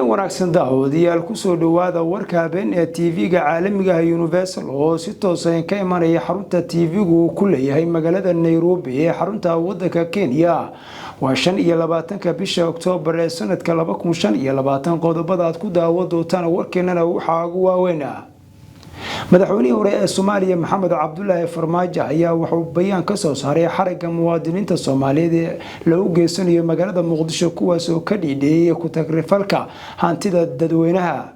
wanaagsan daawadayaal ku soo dhawaada warka habeen ee TV-ga caalamiga ah Universal oo si toos ah ka imanaya xarunta TV-gu ku leeyahay magaalada Nairobi ee xarunta waddanka Kenya waa 25 bisha Oktoobar ee sanadka 2025 qodobada aad ku daawan doontaan warkeenana waxa ugu waaweyn madaxweynihii hore ee Soomaaliya Maxamed Cabdullaahi Farmaajo ayaa wuxuu bayaan ka soo saaray xariga muwaadiniinta Soomaaliyeed ee lagu geysanayo magaalada Muqdisho kuwaas oo ka dhiidheeyay ku tagrifalka hantida dadweynaha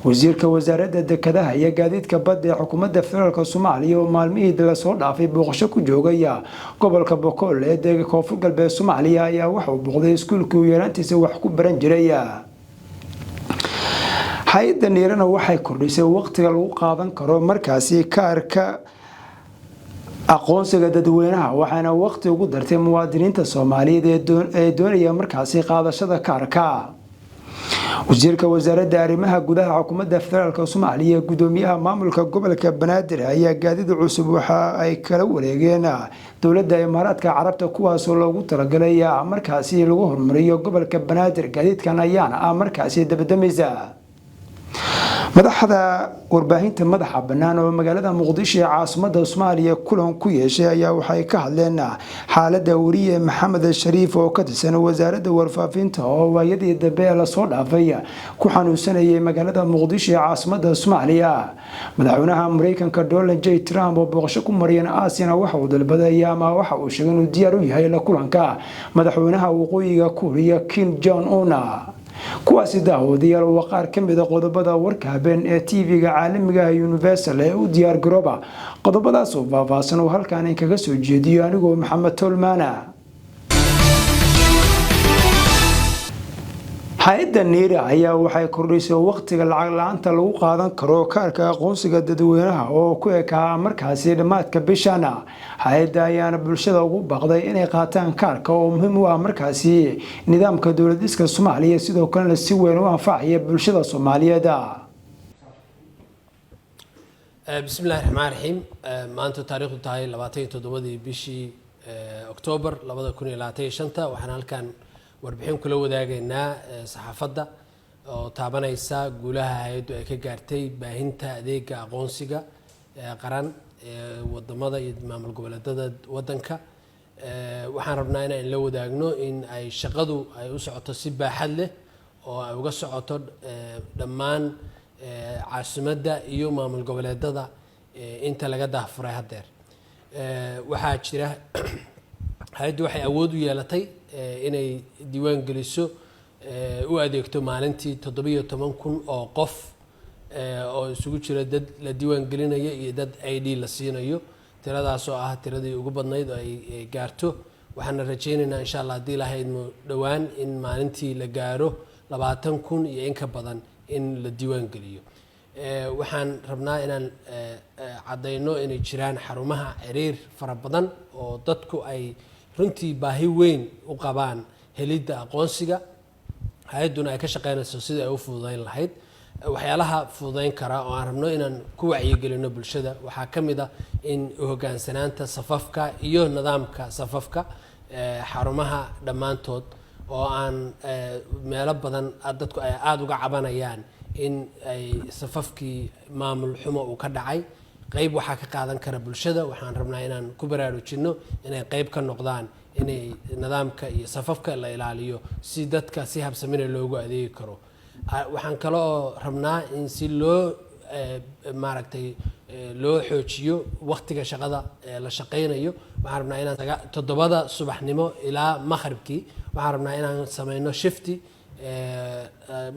wasiirka wasaaradda dekedaha iyo gaadiidka badda ee xukuumadda federaalka Soomaaliya oo maalmihii la soo dhaafay booqasho ku joogaya gobolka Boqol ee deegaanka Koonfur Galbeed Soomaaliya ayaa wuxuu booqday iskuulka yaraantiisa wax ku baran jiray hay'adda Niirana waxay kordhisay waqtiga lagu qaadan karo markaasi kaarka aqoonsiga dadweynaha waxaana waqti ugu dartay muwaadiniinta Soomaaliyeed ee doonaya markaasi qaadashada kaarka wasiirka wasaaradda arrimaha gudaha xukuumadda federaalka Soomaaliya gudoomiyaha maamulka gobolka Banaadir ayaa gaadiid cusub waxa ay kala wareegeen dowladda Imaaraadka Carabta kuwaas oo loogu talagalay markaasi lagu horumariyo gobolka Banaadir gaadiidkan ayaana markaasi dabadamaysa madaxda warbaahinta madaxa bannaan oo magaalada Muqdisho ee caasimadda Soomaaliya kulan ku yeeshay ayaa waxay ka hadleen xaaladda wariye Maxamed Shariif oo ka tirsan wasaaradda warfaafinta oo waayadii dambe la soo dhaafay ku xanuunsanayay magaalada Muqdisho ee caasimadda Soomaaliya madaxweynaha Mareykanka Donald J Trump oo booqasho ku mariyay Aasiya waxa uu dalbaday ama waxa uu sheegay inuu diyaar u yahay la kulanka madaxweynaha waqooyiga Korea Kim Jong Un kuwaasi daawadayaal waa qaar ka mid ah qodobada warka habeen ee TV-ga caalamiga ah Universal ee u diyaar garooba qodobadaas oo faahfaahsan oo halkaan kaga soo jeediyo anigoo Maxamed Tolmaana hay'adda Niira ayaa waxay kordhisay waqtiga lacag la'aanta lagu qaadan karo kaarka aqoonsiga dadweynaha oo ku ekaa markaasi dhamaadka bishana hay'adda ayaana bulshada ugu baaqday inay qaataan kaarka oo muhiim u ah markaasi nidaamka dawladda Soomaaliya sidoo kale si weyn u anfacaya bulshada Soomaaliyeed bismillahir rahmaanir rahiim maanta taariikhdu tahay 27 bishii Oktoobar 2025 waxaan halkan warbixin kula wadaagaynaa saxaafadda oo taabanaysa guulaha hay'addu ay ka gaartay baahinta adeega aqoonsiga qaran wadamada iyo maamul goboleedyada wadanka waxaan rabnaa inaan la wadaagno in ay shaqadu ay u socoto si baaxad leh oo ay uga socoto dhammaan caasimadda iyo maamul goboleedyada inta laga daahfuray hadeer waxaa jira hay'addu waxay awood u yeelatay inay diiwaan geliso u adeegto maalintii 17,000 oo qof oo isugu jira dad la diiwaan gelinayo iyo dad ID la siinayo tiradaas oo ah tiradii ugu badnayd oo ay gaarto waxaan rajaynaynaa insha Allah hadii la hay'admo dhawaan in maalintii la gaaro 20,000 iyo in ka badan in la diiwaan geliyo waxaan rabnaa inaan cadeyno inay jiraan xarumaha xiriir fara badan oo dadku ay runtii baahi weyn u qabaan helidda aqoonsiga hay'aduna ay ka shaqeynayso sidii ay u fududeyn lahayd waxyaalaha fududeyn kara oo aan rabno inaan ku wacyigelino bulshada waxaa ka mid ah in hoggaansanaanta safafka iyo nidaamka safafka xarumaha dhammaantood oo aan meelo badan dadku ay aad uga cabanayaan in ay safafkii maamul xumo uu ka dhacay qayb waxa ka qaadan kara bulshada waxaan rabnaa inaan ku baraarujino inay qayb ka noqdaan inay nidaamka iyo safafka la ilaaliyo si dadka si habsami loogu adeegi karo waxaan kale oo rabnaa in si loo maaragtay loo xoojiyo waqtiga shaqada la shaqeynayo waxaan rabnaa inaan 7 subaxnimo ilaa maghribkii waxaan rabnaa inaan sameeyno shifti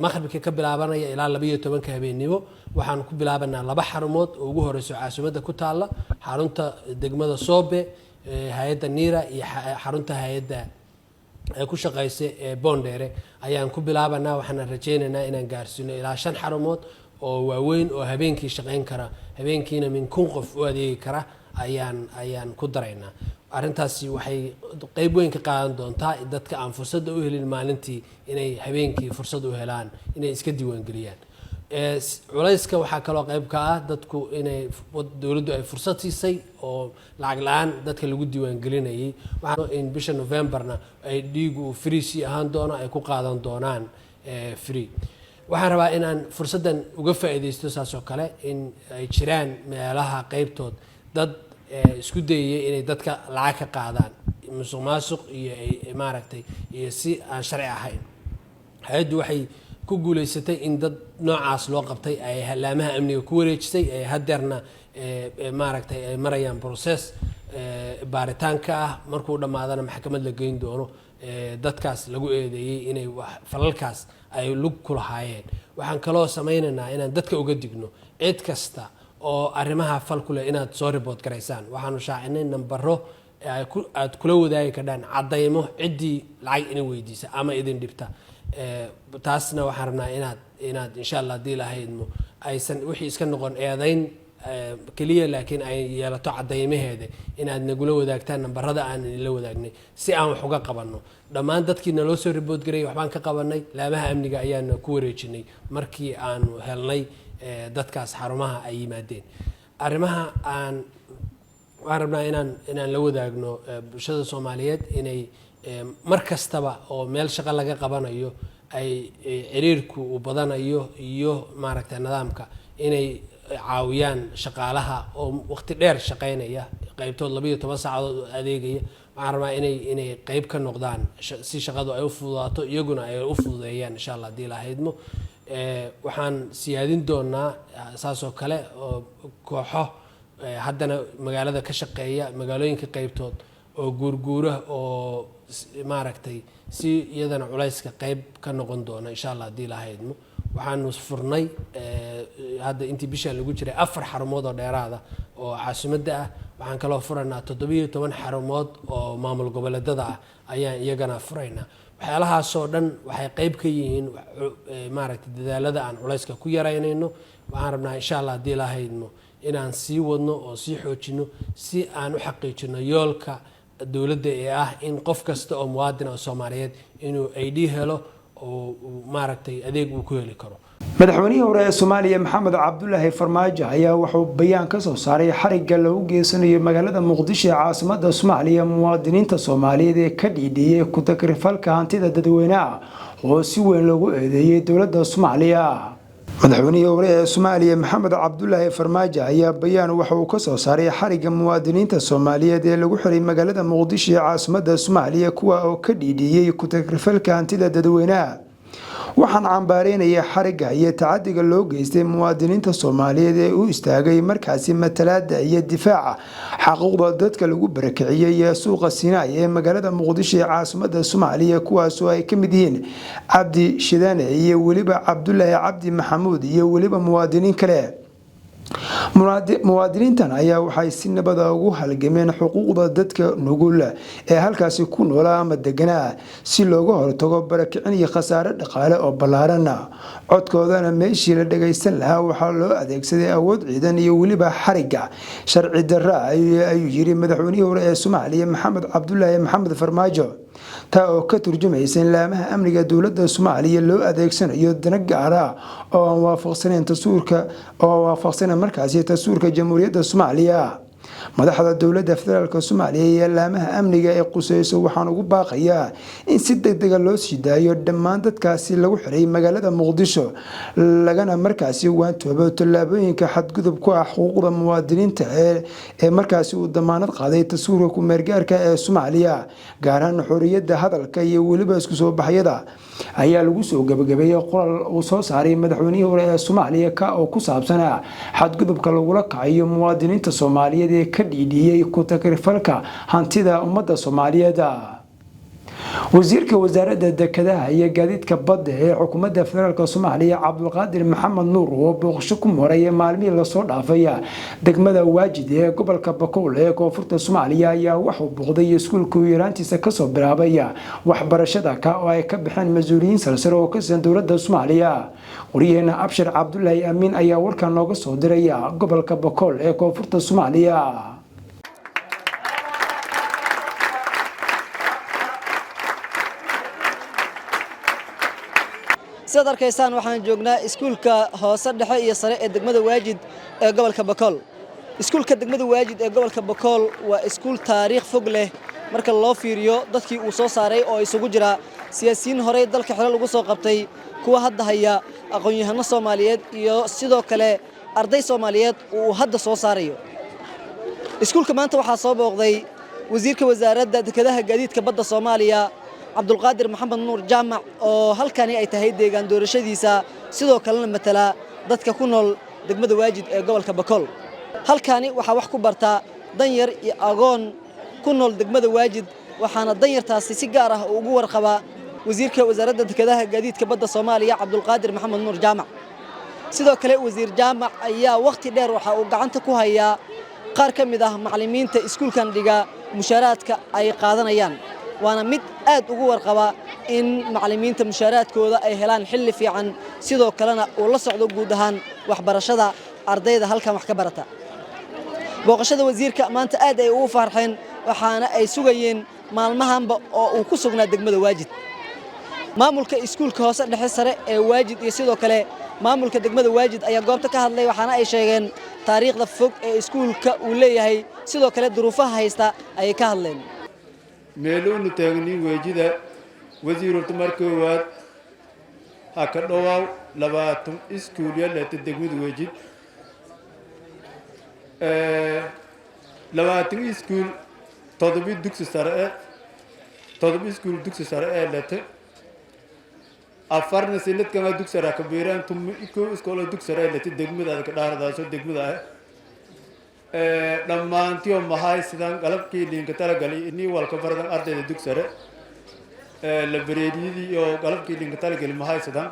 maghribka ka bilaabanaya ilaa 12 habeenimo waxaan ku bilaabanaa 2 xarumood oo ugu horeyso caasimadda ku taala xarunta degmada Soobe hay'adda Niira iyo xarunta hay'adda ku shaqeysay Boondere ayaan ku bilaabanaa waxaan rajaynaynaa inaan gaarsiino ilaa 5 xarumood oo waaweyn oo habeenkii shaqeyn kara habeenkiina min 1 qof u adeegi kara ayaan ku daraynaa arrintaasi waxay qayb weyn ka qaadan doontaa dadka aan fursad u helin maalintii inay habeenkii fursad u helaan inay iska diiwaan geliyaan culayska waxaa kaloo qayb ka ah dadku inay dawladdu ay fursad siisay oo lacag la'aan dadka lagu diiwaan gelinayay waxaan in bisha Novemberna ay dhiigu free ahaan doona ay ku qaadan doonaan free waxaan rabaa inaan fursadan uga faa'iideysto saasoo kale in ay jiraan meelaha qaybtood dad isku dayay inay dadka lacag ka qaadaan musuqmaasuq iyo maaragtay iyo si aan sharci ahayn hay'addu waxay ku guuleysatay in dad noocaas loo qabtay ay halaamaha amniga ku wareejisay ay hadeerna maaragtay ay marayaan process baaritaanka ah markuu dhamaadana maxkamad la geyn doono dadkaas lagu eedeeyay inay falalkaas ay lug ku lahaayeen waxaan kaloo sameynaynaa inaan dadka uga digno cid kasta oo arrimaha fal ku leh inaad soo report garaysaan waxaanu shaacinay nambaro aad kula wadaagi kardhaan cadaymo ciddii lacag inay weydiisa ama idin dhibta taasna waxaan rabnaa inaad insha allah haddii lahaydmo aysan wixii iska noqon eedayn keliya laakiin ay yeelato cadaymaheeda inaad nagula wadaagtaan nambarada aan la wadaagnay si aan wax uga qabanno dhammaan dadkii naloo soo report garay waxbaan ka qabanay laamaha amniga ayaana ku wareejinay markii aanu helnay dadkaas xarumaha ay yimaadeen arrimaha waxaan rabnaa inaan la wadaagno bulshada Soomaaliyeed inay mar kastaba oo meel shaqo laga qabanayo ay xiriirku u badanayo iyo maaragtay nidaamka inay caawiyaan shaqaalaha oo waqti dheer shaqeynaya qaybtood 12 saacadood adeegaya waxaan rabaa inay qayb ka noqdaan si shaqadu ay u fududaato iyaguna ay u fududeeyaan insha Allah hadii la haydmo waxaan siyaadin doonaa saasoo kale oo kooxo haddana magaalada ka shaqeeya magaalooyinka qaybtood oo guurguura oo maaragtay si iyadana culayska qayb ka noqon doona insha Allah hadii la haydmo waxaanu furnay hadda intii bishan lagu jiray 4 xarumood oo dheeraada oo caasimadda ah waxaan kaloo furanaa 17 xarumood oo maamul goboleedyada ah ayaan iyagana furaynaa waxyaalahaas oo dhan waxay qayb ka yihiin maaragtay dadaalada aan culayska ku yareynayno waxaan rabnaa insha Allah hadii la haydmo inaan sii wadno oo sii xoojino si aan u xaqiijino yoolka dawladda ee ah in qof kasta oo muwaadin oo Soomaaliyeed inuu ID helo oo maaragtay adeeg uu ku heli karo madaxweynihii hore ee Soomaaliya Maxamed Cabdullaahi Farmaajo ayaa wuxuu bayaan ka soo saaray xariga lagu geysanayo magaalada Muqdisho ee caasimadda Soomaaliya muwaadiniinta Soomaaliyeed ee ka dhiidhiyay ku takrifalka hantida dadweynaha oo si weyn loogu eedeeyay dawladda Soomaaliya madaxweynihii hore ee Soomaaliya Maxamed Cabdullaahi Farmaajo ayaa bayaan wuxuu ka soo saaray xariga muwaadiniinta Soomaaliyeed ee lagu xiray magaalada Muqdisho ee caasimadda Soomaaliya kuwa oo ka dhiidhiyay ku takrifalka hantida dadweynaha waxaan cambaareynaya xariga iyo tacadiga loo geystay muwaadiniinta Soomaaliyeed ee u istaagay markaasi matalaada iyo difaaca xuquuqda dadka lagu barakiciyay ee suuqa Sinai ee magaalada Muqdisho ee caasimadda Soomaaliya kuwaas oo ay ka mid yihiin Cabdi Shidane iyo waliba Cabdullaahi Cabdi Maxamuud iyo waliba muwaadiniin kale muwaadiniintan ayaa waxay si nabad ah ugu halgameen xuquuqda dadka nugul ee halkaasi ku nool ama deganaa si looga hortago barakicin iyo khasaare dhaqaale oo ballaaran codkoodana meeshii la dhageysan lahaa waxaa loo adeegsaday awood ciidan iyo waliba xariga sharci darro ayuu yiri madaxweynihii hore ee Soomaaliya Maxamed Cabdullaahi Maxamed Farmaajo taa oo ka turjumaysa in laamaha amniga dawladda Soomaaliya loo adeegsanayo dana gaar ah oo waafaqsan markaasi dastuurka Jamhuuriyadda Soomaaliya madaxda dawladda federaalka Soomaaliya iyo laamaha amniga ee qusayso waxaan ugu baaqayaa in si degdeg ah loo sii daayo dhammaan dadkaasi lagu xiray magaalada Muqdisho lagana markaasi waantoobo tallaabooyinka xadgudub ku ah xuquuqda muwaadiniinta ee markaasi uu damaanad qaaday dastuurka ku meergaarka ee Soomaaliya gaar ahaan xorriyadda hadalka iyo waliba isku soo baxyada ayaa lagu soo gabagabeeyay qoraal uu soo saaray madaxweynihii hore ee Soomaaliya ka oo ku saabsan xadgudubka lagula kacayo muwaadiniinta Soomaaliyeed ee ka dhiidhiyay ku takrifalka hantida ummadda Soomaaliyeed wasiirka wasaaradda dekedaha iyo gaadiidka badda ee xukuumadda federaalka Soomaaliya Cabdulqaadir Maxamed Nuur oo booqasho ku maray maalmihii la soo dhaafay degmada Waajid ee gobolka Bakool ee koonfurta Soomaaliya ayaa wuxuu booqday iskuulka yaraantiisa ka soo bilaabay waxbarashada ka oo ay ka bixeen mas'uuliyiin salsare oo ka tirsan dawladda Soomaaliya wariyeena Abshir Cabdullaahi Amiin ayaa warkan nooga soo diray gobolka Bakool ee koonfurta Soomaaliya sidaad arkaysaan waxaan joognaa iskuulka hoose dhexe iyo sare ee degmada Waajid ee gobolka Bakool iskuulka degmada Waajid ee gobolka Bakool waa iskuul taariikh fog leh marka loo fiiriyo dadkii uu soo saaray oo isugu jira siyaasiyiin hore dalka xilal ugu soo qabtay kuwa hadda haya aqoon-yahano Soomaaliyeed iyo sidoo kale arday Soomaaliyeed oo hadda soo saarayo iskuulka maanta waxaa soo booqday wasiirka wasaaradda dekedaha gaadiidka badda Soomaaliya Cabdulqaadir Maxamed Nuur Jaamac oo halkani ay tahay deegaan doorashadiisa sidoo kalena matala dadka ku nool degmada Waajid ee gobolka Bakool halkani waxa wax ku barta danyar iyo agoon ku nool degmada Waajid waxaana danyartaasi si gaar ah ugu warqaba wasiirka wasaaradda dekedaha gaadiidka badda Soomaaliya Cabdulqaadir Maxamed Nuur Jaamac sidoo kale wasiir Jaamac ayaa waqti dheer waxa uu gacanta ku hayaa qaar ka mid ah macallimiinta iskuulkan dhiga mushaaraadka ay qaadanayaan waana mid aad ugu warqaba in macallimiinta mushaaraadkooda ay helaan xilli fiican sidoo kalena uu la socdo guud ahaan waxbarashada ardayda halkan wax ka barata booqashada wasiirka maanta aad ay ugu farxeen waxaana ay sugayeen maalmahanba oo uu ku sugnaa degmada Waajid maamulka iskuulka hoose dhexe sare ee Waajid iyo sidoo kale maamulka degmada Waajid ayaa goobta ka hadlay waxaana ay sheegeen taariikhda fog ee iskuulka uu leeyahay sidoo kale duruufaha haysta ay ka hadleen meeluunu taagni Waajida wasiirka markoowaad haka dhawaaw 20 iskuul yeelata degmada Waajid 20 iskuul toddoba dugsi sare ee lata afarna sanad kama dugsi sare ka beeraan tum iko iskool dugsi sare lata degmada ka dhaaradaasoo degmada dhammaantii maxay sidaan qalabkii liinka talagalay inii walka baradan ardayda dugsi sare la bareediyadii iyo qalabkii liinka talagalay maxay sidaan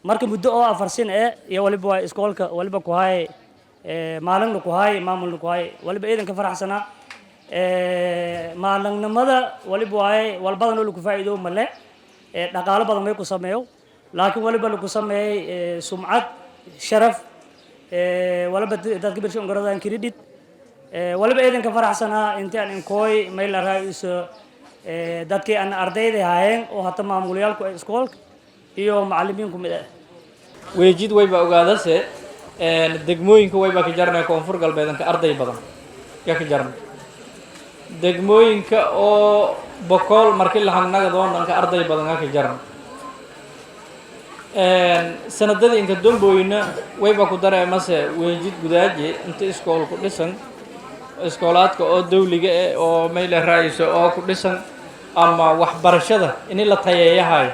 marka muddo oo 4 sano iyo waliba iskoolka waliba ku hay maalin ku hay maamul ku hay waliba ciidanka faraxsana maalinimada waliba way walbadan oo lagu faa'iido male dhaqaale badan may ku sameeyo laakiin waliba lagu sameeyay sumcad sharaf waliba dadka bulshada garadaan credit waliba ciidanka faraxsana intaan in kooy meel raaiso dadkii aan ardayda haayeen oo hata maamulayaalku iskoolka iyo macallimiinku mid ah Waajid wayba ogaadase degmooyinka wayba ka jarnaa koonfur galbeedanka arday badan ka jarnaa degmooyinka oo Bakool markii la hangnaga doonanka arday badan ka jaran sanadada inka damboyna wayba ku dareemase Waajid gudaaje inta iskool ku dhisan iskoolaadka oo dawliga oo meel raaiso oo ku dhisan ama waxbarashada in la tayeeyahay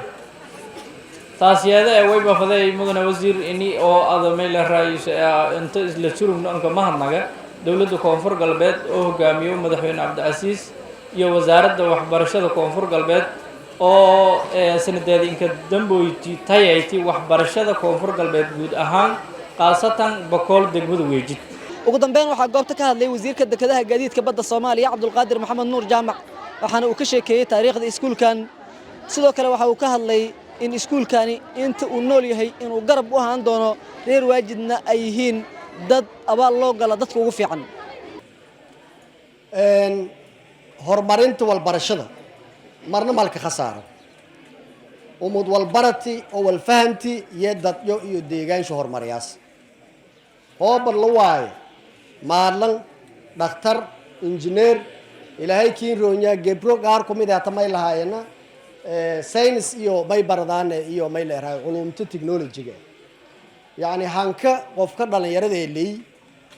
taasiyada wayba faday mudane wasiir ini oo ada meel raaiso inta isla surugnaanka mahadnaga dawladda koonfur galbeed oo hogaamiyo madaxweyne Cabdicasiis iyo wasaaradda waxbarashada koonfur galbeed oo sanadeed inka damboyti tayeeyti waxbarashada koonfur galbeed guud ahaan qaasatan Bakool degmada Waajid ugu dambeyn waxa goobta ka hadlay wasiirka dekedaha gaadiidka badda Soomaaliya Cabdulqaadir Maxamed Nuur Jaamac waxaana uu ka sheekeeyay taariikhda iskuulkan sidoo kale waxa uu ka hadlay in iskuulkani inta uu nool yahay inuu garab u ahaan doono reer Waajidna ay yihiin dad abaal loo gala dadka ugu fiican horumarinta walbarashada marna malka khasaaro umud walbarati oo walfahanti iyo dadyo iyo deegaansho horumariyaas hoobar la waayo maalan dhakhtar injineer ilaahay kiin roonya gebro gaar ku mid ah tamay lahaayna science iyo may baradaan iyo may leeyahay culumta technology-ga يعني هانكا قفكر dhalinyarada ee leey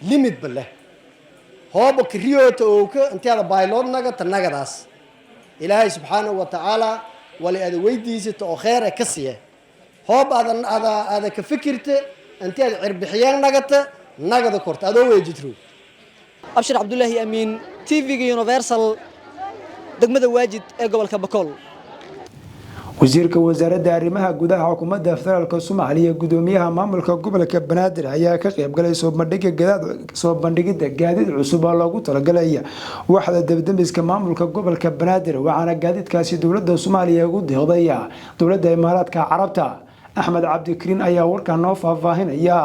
limit bale hooba kriyoto oo ka inta baylon naga tanagadaas ilaahay subhanahu wa ta'ala wali aad weydiisato oo khayr ka siiye hoob aad ka fikirte inta aad cirbixiyaan nagada korta adoo weejitro Abshir Abdullahi Amin TV-ga Universal degmada Waajid ee gobolka Bakool wasiirka wasaaradda arrimaha gudaha xukuumadda federaalka Soomaaliya gudoomiyaha maamulka gobolka Banaadir ayaa ka qayb galay soo bandhigida gaadiid cusub oo loogu talagalay waaxda debdemiska maamulka gobolka Banaadir waxaana gaadiidkaasi dawladda Soomaaliya ugu deeqday dawladda Imaaraadka Carabta Axmed Cabdi Kariin ayaa warkan noo faahfaahinaya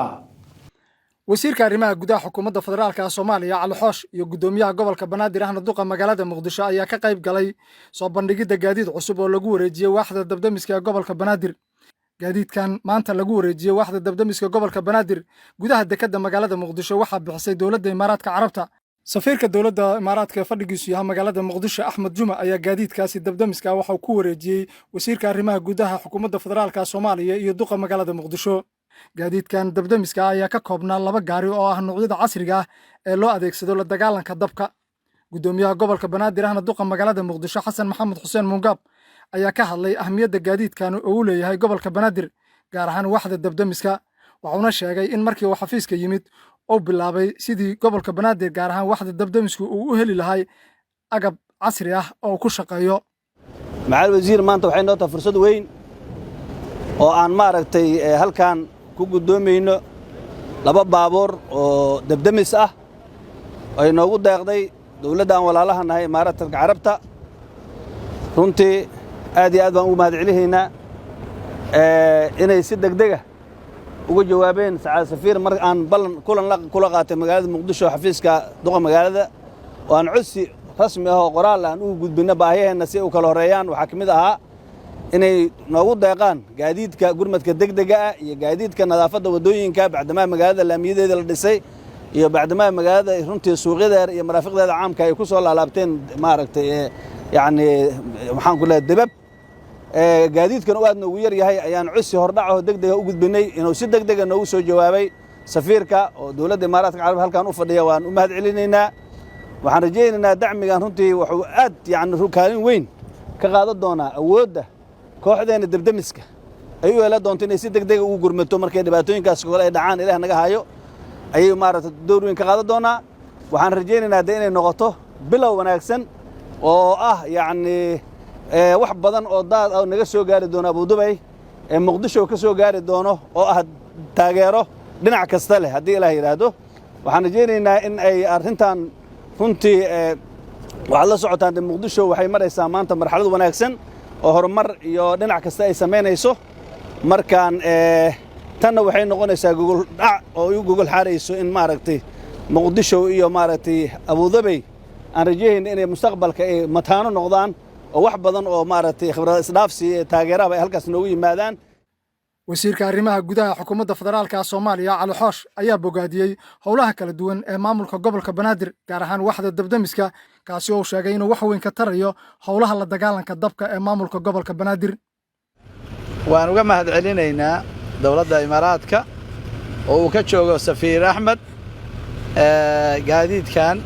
wasiirka arrimaha gudaha xukuumadda federaalka Soomaaliya Cali Xoosh iyo gudoomiyaha gobolka Banaadir ahna duqa magaalada Muqdisho ayaa ka qayb galay soo bandhigida gaadiid cusub oo lagu wareejiyay waaxda debdemiska gobolka Banaadir gaadiidkan maanta lagu wareejiyay waaxda debdemiska gobolka Banaadir gudaha dekedda magaalada Muqdisho waxa bixisay dawladda Imaaraadka Carabta safiirka dowladda imaaraadka ee fadhigiisu yahay magaalada muqdisho axmed juma ayaa gaadiidkaasi dabdamiska waxa uu ku wareejiyey wasiirka arrimaha gudaha xukuumadda federaalka soomaaliya iyo duqa magaalada muqdisho gaadiidkan dabdamiska ayaa ka koobnaa 2 gaari oo ah noocyada casriga ah ee loo adeegsado la dagaalanka dabka gudoomiyaha gobolka banaadir ahna duqa magaalada muqdisho xasan maxamed xuseen muungab ayaa ka hadlay ahmiyadda gaadiidkan oo uu leeyahay gobolka banaadir gaar ahaan waxda dabdamiska wuxuuna sheegay in markii uu xafiiska yimid oo bilaabay sidii gobolka banaadir gaar ahaan waxda dabdamisku uu u heli lahay agab casri ah oo ku shaqeeyo macal wasiir maanta waxay noo tahay fursad weyn oo aan maaragtay halkan ku gudoomayno 2 baabuur oo dabdamis ah ay noogu deeqday dawladda aan walaalaha nahay imaaraadka carabta runtii aad iyo aad baan ugu mahadcelinaynaa inay si degdeg ah uga jawaabeen saacad safiir mar aan ballan kula qaatay magaalada muqdisho xafiiska duqa magaalada oo aan codsi rasmi ah oo qoraal aan ugu gudbino baahiyaheena si u kala horeeyaan waxaa kamid ahaa inay noogu deeqaan gaadiidka gurmadka degdega ah iyo gaadiidka nadaafadda wadooyinka bacdamaa magaalada laamiyadeeda la dhisay iyo bacdamaa magaalada runtii suuqyadeeda iyo maraafiqdeeda caamka ay ku soo laalaabteen maaragtay yacni waxaan ku leeyahay dibab gaadiidkan aad noogu yar yahay ayaan codsi hordhac oo degdeg ah u gudbinay inuu si degdeg ah noogu soo jawaabay safiirka oo dawladda imaaraadka carabta halkan u fadhiya waan u mahadcelinaynaa waxaan rajaynaynaa dacmigan runtii wuxuu aad yacni kaalin weyn ka qaadan doonaa awoodda kooxdeena dabdamiska ay u yeelan doonto inay si degdeg ah ugu gurmato markay dhibaatooyinkaas kale ay dhacaan ilaah naga hayo ayay maaragtay door weyn ka qaadan doonaa waxaan rajaynaynaa inay noqoto bilow wanaagsan oo ah yacni wax badan oo daad ah naga soo gaari doono Abu Dhabi ee Muqdisho ka soo gaari doono oo ah taageero dhinac kasta leh haddii Ilaahay yiraahdo waxaan rajaynaynaa in ay arrintan runtii waxa la socotaan Muqdisho waxay maraysaa maanta marxalad wanaagsan oo horumar iyo dhinac kasta ay sameynayso markaan tanna waxay noqonaysaa Google dhac oo uu Google xaarayso in maaragtay Muqdisho iyo maaragtay Abu Dhabi aan rajaynaynaa inay mustaqbalka ay mataano noqdaan oo wax badan oo maaragtay khibrad isdhaafsi taageerada ay halkaas noogu yimaadaan wasiirka arrimaha gudaha xukuumadda federaalka Soomaaliya Cali Xoosh ayaa bogaadiyay howlaha kala duwan ee maamulka gobolka Banaadir gaar ahaan waxda dabdamiska kaasi oo sheegay inuu wax weyn ka tarayo howlaha la dagaalanka dabka ee maamulka gobolka Banaadir waan uga mahadcelinaynaa dawladda imaaraadka oo uu ka joogo safiir Axmed gaadiidkan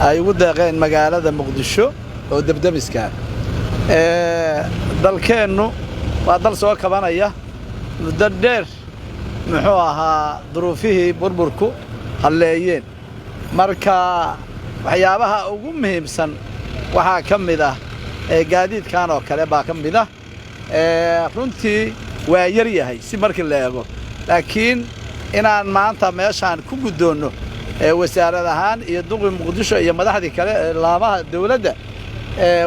ay ugu deeqeen magaalada Muqdisho oo dabdamiska dalkeennu waa dal soo kabanaya muddo dheer muxuu ahaa duruufihii burburku halleeyeen marka waxyaabaha ugu muhiimsan waxaa ka mid ah gaadiidkan oo kale baa ka mid ah runtii waa yar yahay si markii la eego laakiin inaan maanta meeshaan ku guddoonno wasaarad ahaan iyo duqi Muqdisho iyo madaxdii kale laamaha dawladda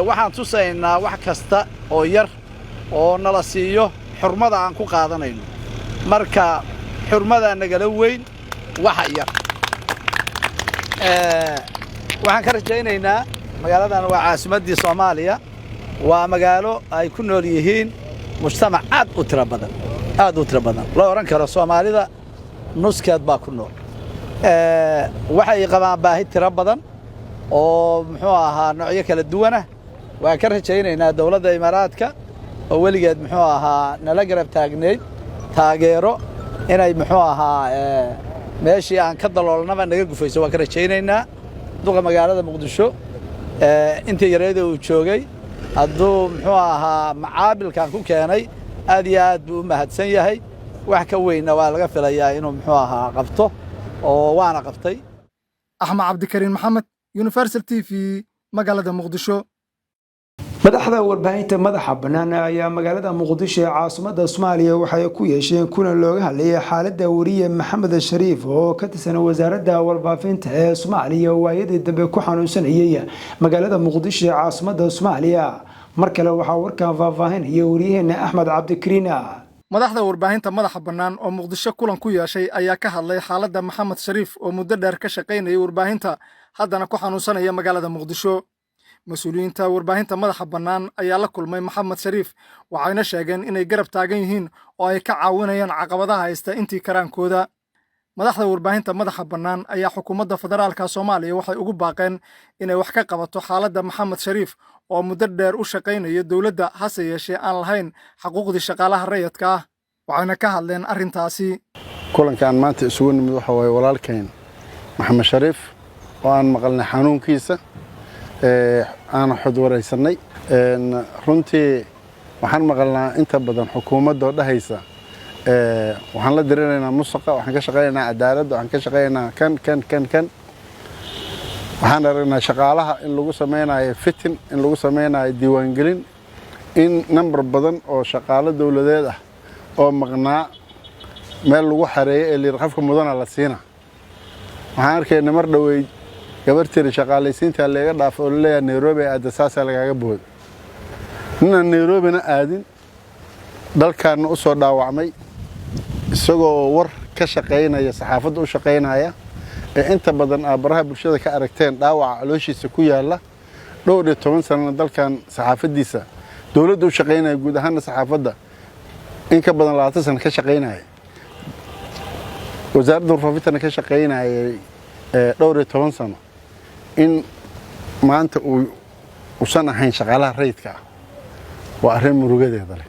waxaan tusaynaa wax kasta oo yar oo nala siiyo xurmada aan ku qaadanayno marka xurmada nagala weyn waxa yar waxaan ka rajaynaynaa magaaladan waa caasimaddii Soomaaliya waa magaalo ay ku nool yihiin mujtamac aad u tiro badan loo oran karo Soomaalida nuskeed baa ku nool waxay qabaan baahi tiro badan oo muxuu ahaa noocyo kala duwan ah waan ka rajaynaynaa dawladda imaaraadka oo weligeed muxuu ahaa nala garab taagneyd taageero inay muxuu ahaa meeshii aan ka daloolnaba naga gufayso waan ka rajaynaynaa duqa magaalada Muqdisho intii yareeda uu joogay hadduu muxuu ahaa macaabilkan ku keenay aad iyo aad buu u mahadsan yahay wax ka weynna waa laga filayaa inuu muxuu ahaa qabto oo waana qabtay Axmed Cabdikariin Maxamed Universal TV magaalada Muqdisho madaxda warbaahinta madaxa bannaan ayaa magaalada Muqdisho ee caasimadda Soomaaliya waxay ku yeesheen kulan looga hadlayay xaaladda wariye Maxamed Shariif oo ka tirsan wasaaradda warbaahinta ee Soomaaliya waayadii dambe ku xanuunsanayay magaalada Muqdisho ee caasimadda Soomaaliya mar kale waxa warkan faahfaahinaya wariyaheena Axmed Cabdikariin madaxda warbaahinta madaxa bannaan oo Muqdisho kulan ku yeeshay ayaa ka hadlay xaaladda Maxamed Shariif oo muddo dheer ka shaqeynayay warbaahinta haddana ku xanuunsanaya magaalada Muqdisho mas'uuliyiinta warbaahinta madaxa bannaan ayaa la kulmay Maxamed Shariif waxayna sheegeen inay garab taagan yihiin oo ay ka caawinayaan caqabadaha haysta intii karaankooda madaxda warbaahinta madaxa bannaan ayaa xukuumadda federaalka Soomaaliya waxay ugu baaqeen inay wax ka qabato xaaladda Maxamed Shariif oo muddo dheer u shaqaynaya dowladda hase yeeshee aan lahayn xuquuqdii shaqaalaha rayidka ah waxayna ka hadleen arrintaasi kulankan maanta isugu nimid waxa way walaalkeen Maxamed Shariif oo aan maqalnay xanuunkiisa aan xod wareysanay runtii waxaan maqalnaa inta badan xukuumadda oo dhahaysa waxaan la dirinaynaa musaqa waxaan ka shaqeynaynaa cadaalad waxaan ka shaqeynaynaa kan waxaan aragnaa shaqaalaha in lagu sameynayo fitin in lagu sameynayo diiwaangelin in number badan oo shaqaalo dawladeed ah oo maqnaa meel lagu xareeyo ee liirqafka mudana la siina waxaan arkaynaa mar dhaweyd gabartii shaqaalaysiinta laga dhaafo oo leeyahay Nairobi aada saasa lagaga boodo nina Nairobi na aadin dalkaana u soo dhaawacmay isagoo war ka shaqeynaya saxaafadda u shaqeynaya ee inta badan aabaraha bulshada ka aragteen dhaawaca calooshiisa ku yaala dhowr iyo 10 sano dalkan saxaafadiisa dawladdu u shaqeynaya guud ahaan saxaafadda in ka badan 20 sano ka shaqeynaya wasaaradda warfaafinta ka shaqeynaya dhowr iyo 10 sano in maanta uu san ahayn shaqaalaha rayidka ah waa arrin murugadeeda leh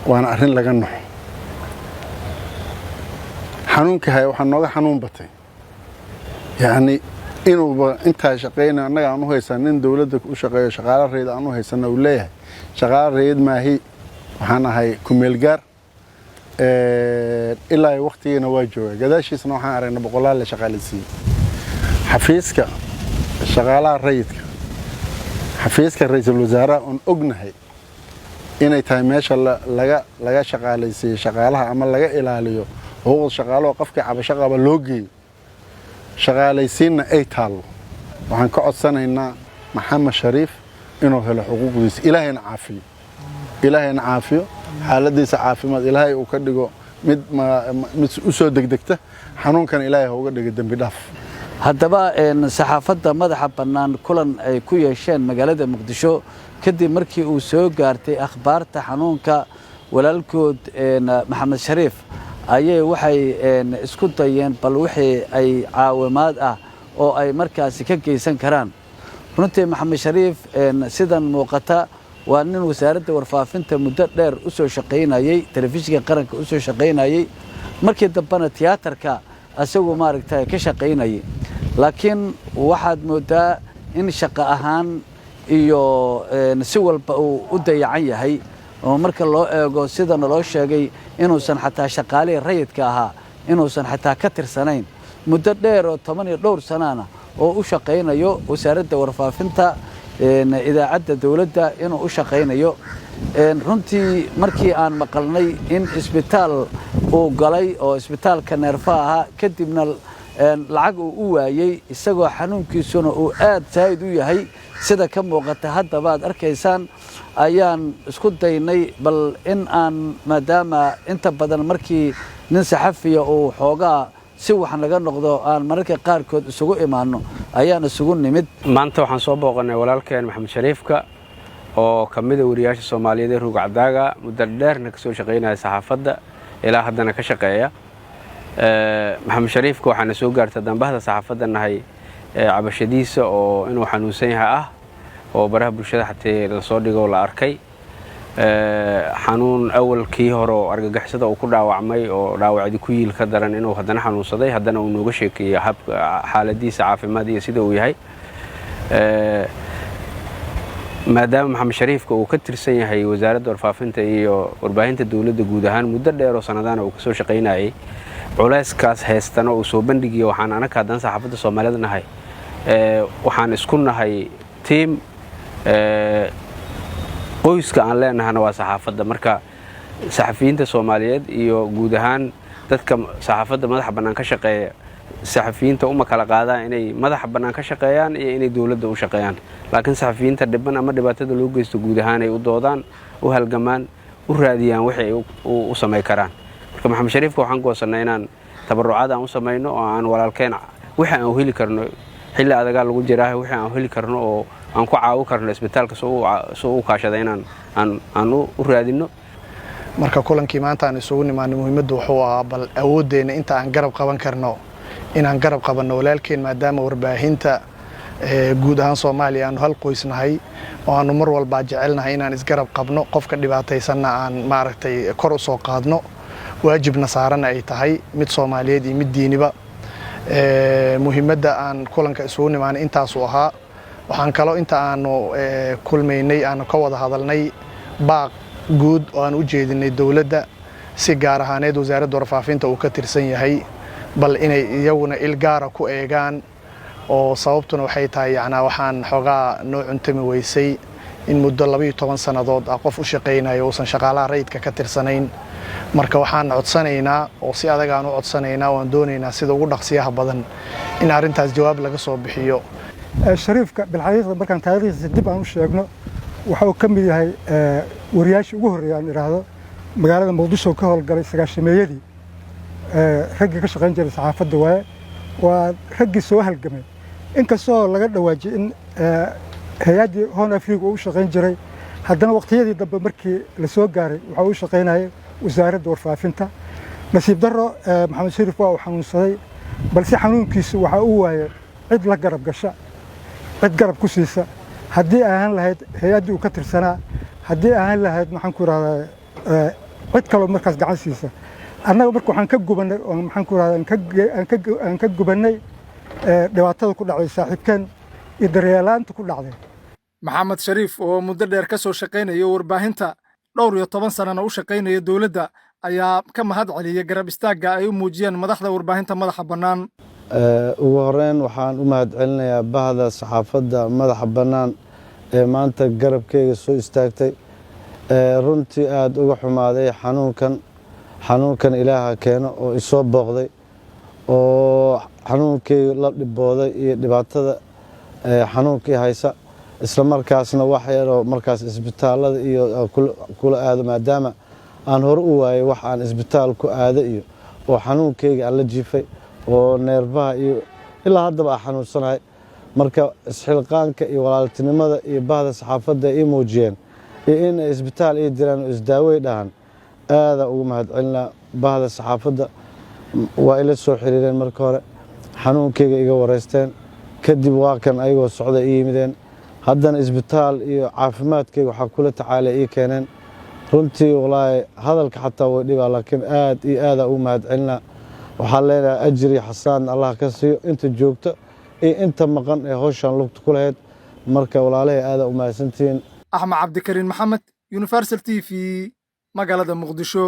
waana arrin laga naxo xanuunka hay waxa nooga xanuun batay yaani inuu inta shaqeynaa anaga aan u haysan in dawladda u shaqeeyo shaqaalaha rayid aan u haysan uu leeyahay shaqaalaha rayid maahi waxaan ahay ku meel gaar ilaa waqtigeena waa joogay gadaashiisna waxaan aragnay boqolaal la shaqaalaysiin xafiiska shaqaalaha rayidka xafiiska ra'iisul wasaaraha on ognahay inay tahay meesha laga shaqaalaysiin shaqaalaha ama laga ilaaliyo xuquuqda shaqaalaha qofka cabasho qaba loo geeyo shaqaalaysiinna ay taalo waxaan ka codsanaynaa Maxamed Shariif inuu helo xuquuqdiisa ilaahayna caafiyo xaaladiisa caafimaad ilaahay uu ka dhigo mid u soo degdegta xanuunkan ilaahay uga dhigo dambi dhaaf haddaba saxaafadda madaxa bannaan kulan ay ku yeesheen magaalada Muqdisho kadib markii uu soo gaartay akhbaarta xanuunka walaalkood Maxamed Shariif ayay waxay isku dayeen bal wixii ay caawimaad ah oo ay markaasi ka geysan karaan runtii Maxamed Shariif sidan muuqata waa nin wasaaradda warfaafinta muddo dheer u soo shaqeynayay telefishinka qaranka u soo shaqeynayay markii dambana tiyaatarka asagoo maaragtay ka shaqeynayay laakiin waxaad moodaa in shaqo ahaan iyo si walba uu u dayacan yahay oo marka loo eego sida loo sheegay inuusan xataa shaqaale rayidka ahaa inuusan xataa ka tirsanayn muddo dheer oo 12 sano oo u shaqeynayo wasaaradda warfaafinta idaacadda dawladda inuu u shaqeynayo runtii markii aan maqalnay in isbitaal uu galay oo isbitaalka neerfaha kadibna lacag uu u waayay isagoo xanuunkiisuna uu aad saayid u yahay sida ka muuqata hadda baad arkaysaan ayaan isku daynay bal in aan maadaama inta badan markii nin saxafiya uu xoogaa si waxan laga noqdo aan mararka qaarkood isugu imaano ayaan isugu nimid maanta waxaan soo booqanay walaalkeen Maxamed Shariifka oo kamid ah wariyaasha Soomaaliyeed ee ruug cadaaga muddo dheerna ka soo shaqeynaya saxaafadda ilaa haddana ka shaqeeya Maxamed Shariifka waxaana soo gaartay dambahda saxaafadda nahay cabashadiisa oo inuu xanuunsan yahay ah oo baraha bulshada xatee la soo dhigo la arkay xanuun awalkii hore oo argagixisada uu ku dhaawacmay oo dhaawacdi ku yiil ka daran inuu haddana xanuunsaday haddana uu nooga sheekeeyay xaaladiisa caafimaad iyo sida uu yahay maadaama Maxamed Shariifka uu ka tirsan yahay wasaaradda warfaafinta iyo warbaahinta dawladda guud ahaan muddo dheer oo sanadana uu ka soo shaqeynayay culayskaas heestana uu soo bandhigay waxaan anaga hadan saxaafadda Soomaaliyeed nahay waxaan isku nahay team qoyska aan leenahana waa saxaafadda marka saxafiyiinta Soomaaliyeed iyo guud ahaan dadka saxaafadda madaxa bannaan ka shaqeeya saxafiyiinta uma kala qaadaan inay madaxa bannaan ka shaqeeyaan iyo inay dawladda u shaqeeyaan laakiin saxafiyiinta dhiban ama dhibaatada loo geysto guud ahaan ay u doodaan u halgamaan u raadiyaan wixii ay u sameey karaan marka Maxamed Shariifka waxaan goosanay inaan tabarucaad aan u sameeyno oo aan walaalkeen wixii aan heli karno xilli adaga lagu jiraa wixii aan heli karno oo aan ku caawi karno isbitaalka soo u kaashada inaan u raadino marka kulankii maanta aan isugu nimaanay muhiimaddu wuxuu ahaa bal awooddeena inta aan garab qaban karno inaan garab qabanno walaalkeen maadaama warbaahinta guud ahaan Soomaaliya aanu hal qoysnahay oo aanu mar walba jecelnahay inaan isgarab qabno qofka dhibaataysanna aan maaragtay kor u soo qaadno waajibna saaran ay tahay mid Soomaaliyeed iyo mid diiniba muhiimadda aan kulanka isugu nimaanay intaas uu ahaa waxaan kaloo inta aanu kulmaynay aanu ka wada hadalnay baaq guud oo aan u jeedinay dawladda si gaar ahaaneed wasaaradda warfaafinta uu ka tirsan yahay bal inay iyaguna il gaara ku eegaan oo sababtuna waxay tahay waxaan xogaa noo cuntami weysay in muddo 12 sanadood qof u shaqeynayo uusan shaqaalaha rayidka ka tirsanayn marka waxaan codsanaynaa oo si adag aan u codsanaynaa waan doonaynaa sida ugu dhaqsiyaha badan in arintaas jawaab laga soo bixiyo shariifka bilxaqiiqda markaan taariikhdiisa dib aan u sheegno waxa uu ka mid yahay wariyaashii ugu horreeyay aan idhaahdo magaalada muqdisho ka howlgalay sagaashameeyadii raggii ka shaqayn jiray saxaafadda waaye waa raggii soo halgamay inkastoo laga dhawaajiyay in hay-addii Horn Africa uu shaqayn jiray haddana waqtiyadii dambe markii la soo gaaray waxa uu shaqaynayay wasaaradda warfaafinta nasiib darro maxamed shariif waa uu xanuunsaday balse xanuunkiisu waxa uu waayay cid la garab gasha cid garab ku siisa haddii aan lahayd hay-addii uu ka tirsanaa haddii aan lahayd maxaan ku raahdaa cid kaloo markaas gacan siisa annaga marka waxaan ka gubanay oo maxaan ku raahdaa aan ka gubanay dhibaatada ku dhacday saaxiibkeen iyo daryeelaanta ku dhacday maxamed shariif oo muddo dheer ka soo shaqaynaya warbaahinta dhowr iyo 10 sanana u shaqaynaya dawladda ayaa ka mahad celiyay garab istaagga ay u muujiyeen madaxda warbaahinta madaxa bannaan ugu horeyn waxaan u mahad celinayaa bahda saxaafadda madaxa bannaan ee maanta garabkeyga soo istaagtay runtii aad uga xumaaday xanuunkan ilaaha keeno oo isoo booqday oo xanuunkeyga la dhibooday iyo dhibaatada xanuunkii haysa isla markaasna wax yaroo markaas isbitaalada iyo kula aado maadaama aan hore u waayay wax aan isbitaal ku aado iyo oo xanuunkeyga aan la jiifay oo neerbaha iyo ilaa haddaba aan xanuunsanahay marka isxilqaanka iyo walaaltinimada iyo bahda saxaafadda ay muujiyeen iyo in isbitaal ay diraan oo isdaaway dhahan aada ugu mahad celinaa bahda saxaafadda waa ila soo xiriireen marka hore xanuunkeyga iga wareysteen kadib waa kan ayagoo socda ii yimideen haddana isbitaal iyo caafimaadkeyga waxaa kula tacaalay ii keeneen runtii walaahi hadalka xataa way dhibaa laakiin aad iyo aada ugu mahad celinaa waxaan leenahay ajri xasaan allah ka siiyo inta joogto iyo inta maqan ee hawshan lugta ku lahayd marka walaalahay aada u mahadsantihiin axmed cabdikariin maxamed universal TV magaalada muqdisho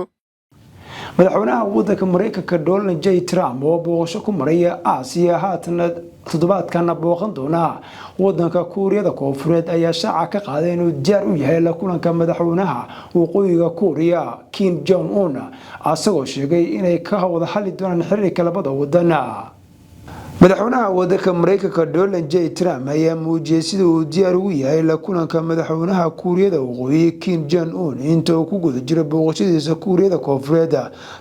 madaxweynaha waddanka Mareykanka Donald J Trump oo booqasho ku maraya Aasiya haatan toddobaadkan booqan doona waddanka Kuuriyada Koonfureed ayaa shaaca ka qaaday inuu diyaar u yahay la kulanka madaxweynaha waqooyiga Kuuriya Kim Jong Un asagoo sheegay inay ka wada hadli doonaan xiriirka labada waddan madaxweynaha waddanka Mareykanka Donald J Trump ayaa muujiyay sida uu diyaar ugu yahay la kulanka madaxweynaha Kuuriyada Waqooyi Kim Jong Un inta uu ku guda jiro booqashadiisa Kuuriyada Koonfureed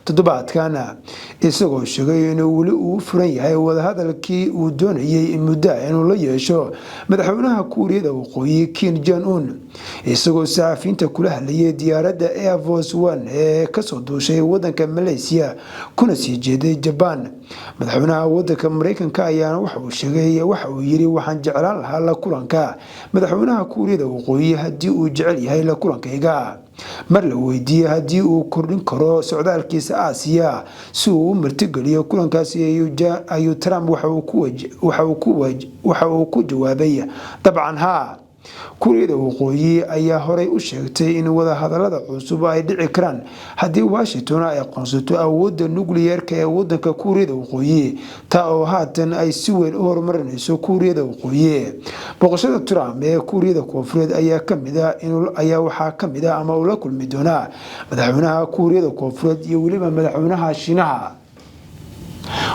toddobaadkan isagoo sheegay inuu wali uu furan yahay wada hadalkii uu doonayay muddo inuu la yeesho madaxweynaha Kuuriyada Waqooyi Kim Jong Un isagoo saxafiyiinta kula hadlayay diyaaradda Air Force One ee ka soo duushay waddanka Malaysia kuna sii jeeday Japan madaxweynaha waddanka Mareykanka ayaana waxa uu sheegay waxa uu yiri waxaan jeclaan lahaa la kulanka madaxweynaha Kuuriyada Waqooyi haddii uu jecel yahay la kulankayga mar la weydiiyay haddii uu kordhin karo socdaalkiisa Aasiya si uu u martigeliyo kulankaasi ayuu Trump waxa uu ku jawaabay dabcan haa Kuuriyada Waqooyi ayaa horey u sheegtay in wada hadallada cusub ay dhici karaan haddii Washington ay aqoonsato awoodda nuclear-ka ee waddanka Kuuriyada Waqooyi taa oo haatan ay si weyn u horumarinayso Kuuriyada Waqooyi booqashada Trump ee Kuuriyada Koonfureed ayaa waxaa ka mid ah ama uu la kulmi doonaa madaxweynaha Kuuriyada Koonfureed iyo weliba madaxweynaha Shiinaha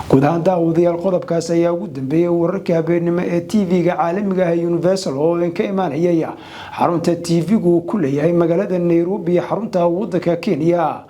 guud ahaan daawadayaal qodobkaas ayaa ugu dambeeyay wararka habeenimo ee TV-ga caalamiga ah Universal oo ka imaanaya xarunta TV-gu ku leeyahay magaalada Nairobi xarunta waddanka Kenya